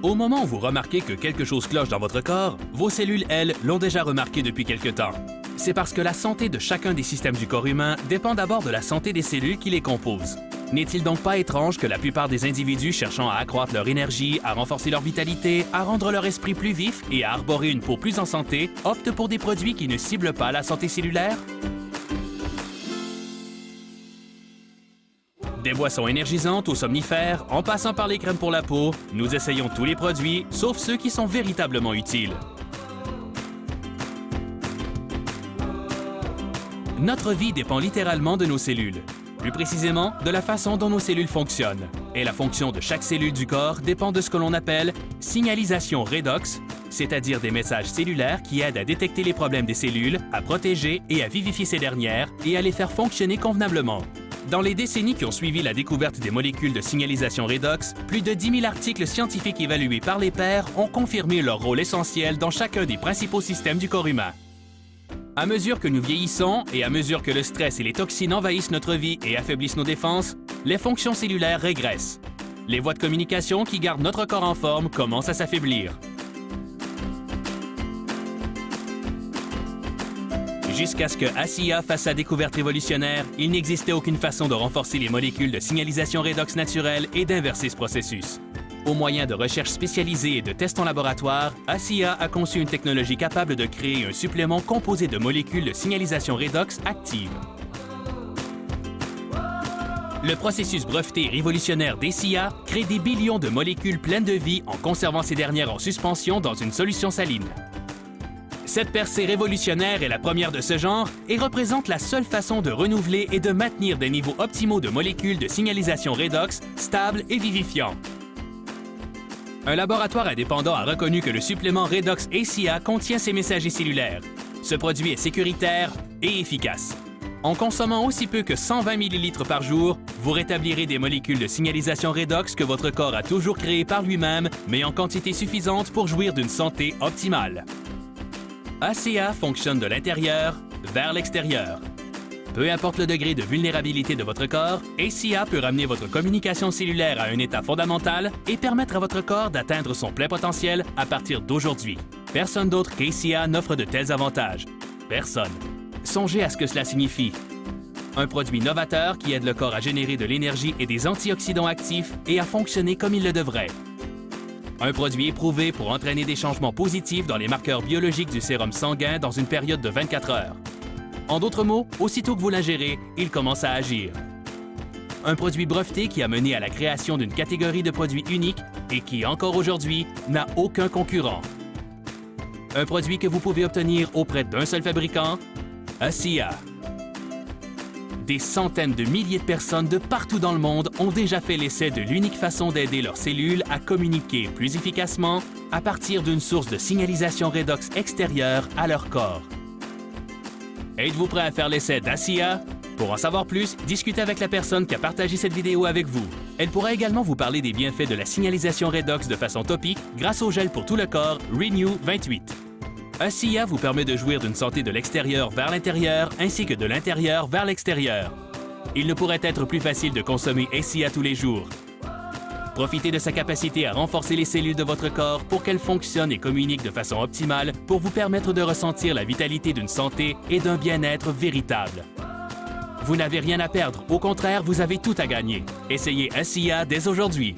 Au moment où vous remarquez que quelque chose cloche dans votre corps, vos cellules, elles, l'ont déjà remarqué depuis quelque temps. C'est parce que la santé de chacun des systèmes du corps humain dépend d'abord de la santé des cellules qui les composent. N'est-il donc pas étrange que la plupart des individus cherchant à accroître leur énergie, à renforcer leur vitalité, à rendre leur esprit plus vif et à arborer une peau plus en santé, optent pour des produits qui ne ciblent pas la santé cellulaire? Des boissons énergisantes aux somnifères, en passant par les crèmes pour la peau, nous essayons tous les produits, sauf ceux qui sont véritablement utiles. Notre vie dépend littéralement de nos cellules. Plus précisément, de la façon dont nos cellules fonctionnent. Et la fonction de chaque cellule du corps dépend de ce que l'on appelle signalisation redox, c'est-à-dire des messages cellulaires qui aident à détecter les problèmes des cellules, à protéger et à vivifier ces dernières et à les faire fonctionner convenablement. Dans les décennies qui ont suivi la découverte des molécules de signalisation redox, plus de 10 000 articles scientifiques évalués par les pairs ont confirmé leur rôle essentiel dans chacun des principaux systèmes du corps humain. À mesure que nous vieillissons et à mesure que le stress et les toxines envahissent notre vie et affaiblissent nos défenses, les fonctions cellulaires régressent. Les voies de communication qui gardent notre corps en forme commencent à s'affaiblir. Jusqu'à ce que ASIA fasse sa découverte révolutionnaire, il n'existait aucune façon de renforcer les molécules de signalisation redox naturelles et d'inverser ce processus. Au moyen de recherches spécialisées et de tests en laboratoire, ASIA a conçu une technologie capable de créer un supplément composé de molécules de signalisation redox actives. Le processus breveté révolutionnaire d'ASIA crée des billions de molécules pleines de vie en conservant ces dernières en suspension dans une solution saline. Cette percée révolutionnaire est la première de ce genre et représente la seule façon de renouveler et de maintenir des niveaux optimaux de molécules de signalisation redox stables et vivifiants. Un laboratoire indépendant a reconnu que le supplément Redox ASIA contient ces messagers cellulaires. Ce produit est sécuritaire et efficace. En consommant aussi peu que 120 ml par jour, vous rétablirez des molécules de signalisation redox que votre corps a toujours créées par lui-même, mais en quantité suffisante pour jouir d'une santé optimale. ASIA fonctionne de l'intérieur vers l'extérieur. Peu importe le degré de vulnérabilité de votre corps, ASIA peut ramener votre communication cellulaire à un état fondamental et permettre à votre corps d'atteindre son plein potentiel à partir d'aujourd'hui. Personne d'autre qu'ASIA n'offre de tels avantages. Personne. Songez à ce que cela signifie. Un produit novateur qui aide le corps à générer de l'énergie et des antioxydants actifs et à fonctionner comme il le devrait. Un produit éprouvé pour entraîner des changements positifs dans les marqueurs biologiques du sérum sanguin dans une période de 24 heures. En d'autres mots, aussitôt que vous l'ingérez, il commence à agir. Un produit breveté qui a mené à la création d'une catégorie de produits uniques et qui, encore aujourd'hui, n'a aucun concurrent. Un produit que vous pouvez obtenir auprès d'un seul fabricant, ASIA. Des centaines de milliers de personnes de partout dans le monde ont déjà fait l'essai de l'unique façon d'aider leurs cellules à communiquer plus efficacement à partir d'une source de signalisation redox extérieure à leur corps. Êtes-vous prêt à faire l'essai d'ASIA? Pour en savoir plus, discutez avec la personne qui a partagé cette vidéo avec vous. Elle pourra également vous parler des bienfaits de la signalisation redox de façon topique grâce au gel pour tout le corps Renew 28. ASIA vous permet de jouir d'une santé de l'extérieur vers l'intérieur ainsi que de l'intérieur vers l'extérieur. Il ne pourrait être plus facile de consommer ASIA tous les jours. Profitez de sa capacité à renforcer les cellules de votre corps pour qu'elles fonctionnent et communiquent de façon optimale pour vous permettre de ressentir la vitalité d'une santé et d'un bien-être véritable. Vous n'avez rien à perdre, au contraire, vous avez tout à gagner. Essayez ASIA dès aujourd'hui.